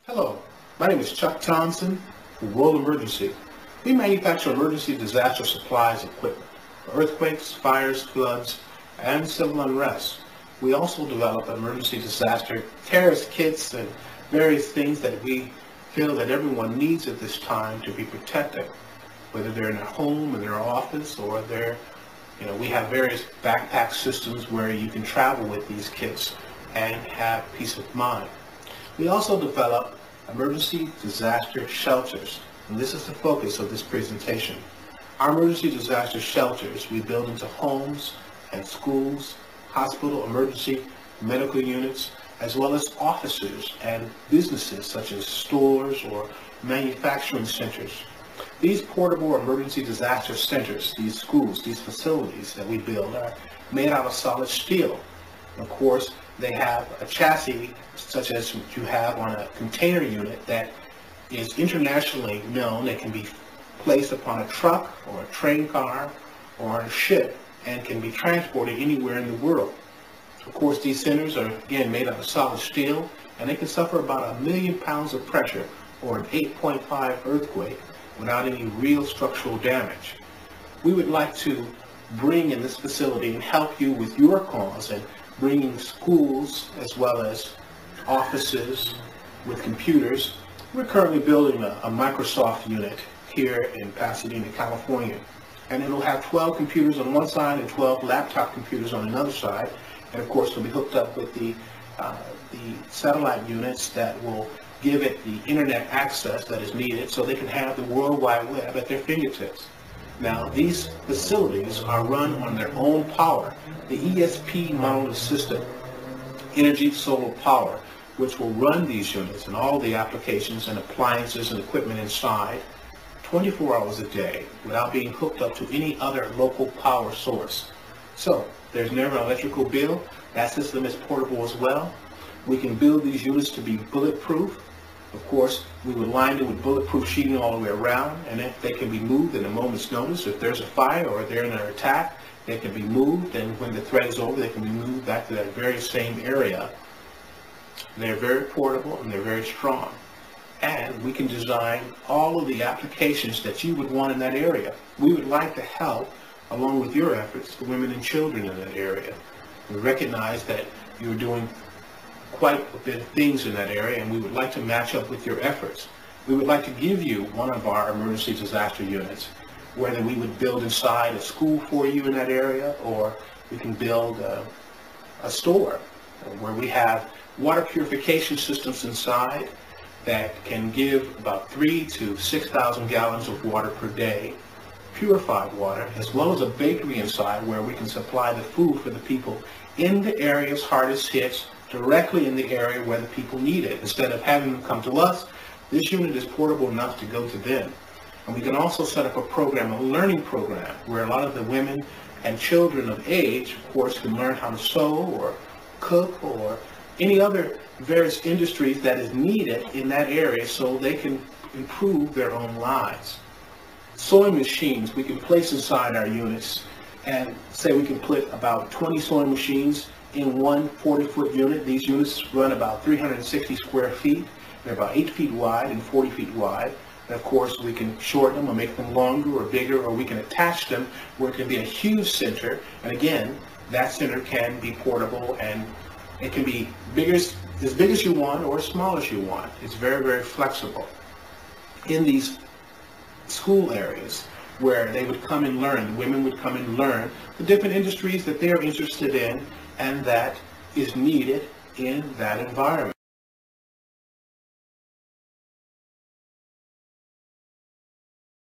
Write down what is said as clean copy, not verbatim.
Hello, my name is Chuck Thompson from World Emergency. We manufacture emergency disaster supplies equipment for earthquakes, fires, floods, and civil unrest. We also develop emergency disaster terrorist kits and various things that we feel that everyone needs at this time to be protected, whether they're in their home, in their office, or we have various backpack systems where you can travel with these kits and have peace of mind. We also develop emergency disaster shelters, and this is the focus of this presentation. Our emergency disaster shelters we build into homes and schools, hospital emergency medical units, as well as offices and businesses such as stores or manufacturing centers. These portable emergency disaster centers, these schools, these facilities that we build are made out of solid steel. Of course, they have a chassis such as what you have on a container unit that is internationally known. It can be placed upon a truck or a train car or a ship and can be transported anywhere in the world. Of course, these centers are again made out of solid steel, and they can suffer about 1,000,000 pounds of pressure or an 8.5 earthquake without any real structural damage. We would like to bring in this facility and help you with your cause and bringing schools as well as offices with computers. We're currently building a Microsoft unit here in Pasadena, California, and it'll have 12 computers on one side and 12 laptop computers on another side, and of course it'll be hooked up with the satellite units that will give it the internet access that is needed so they can have the World Wide Web at their fingertips. Now, these facilities are run on their own power, the ESP model system, energy solar power, which will run these units and all the applications and appliances and equipment inside 24 hours a day without being hooked up to any other local power source. So there's never an electrical bill. That system is portable as well. We can build these units to be bulletproof. Of course, we would line it with bulletproof sheeting all the way around, and if they can be moved in a moment's notice, if there's a fire or they're in an attack, they can be moved, and when the threat is over, they can be moved back to that very same area. They're very portable and they're very strong. And we can design all of the applications that you would want in that area. We would like to help, along with your efforts, the women and children in that area. We recognize that you're doing quite a bit of things in that area, and we would like to match up with your efforts. We would like to give you one of our emergency disaster units, whether we would build inside a school for you in that area, or we can build a store where we have water purification systems inside that can give about 3,000 to 6,000 gallons of water per day, purified water, as well as a bakery inside where we can supply the food for the people in the areas hardest hit, directly in the area where the people need it. Instead of having them come to us, this unit is portable enough to go to them. And we can also set up a program, a learning program, where a lot of the women and children of age, of course, can learn how to sew or cook or any other various industries that is needed in that area so they can improve their own lives. Sewing machines we can place inside our units, and say we can put about 20 sewing machines in one 40-foot unit. These units run about 360 square feet. They're about 8 feet wide and 40 feet wide. And of course, we can shorten them or make them longer or bigger, or we can attach them where it can be a huge center. And again, that center can be portable, and it can be as big as you want or as small as you want. It's very, very flexible. In these school areas where they would come and learn, women would come and learn the different industries that they're interested in and that is needed in that environment.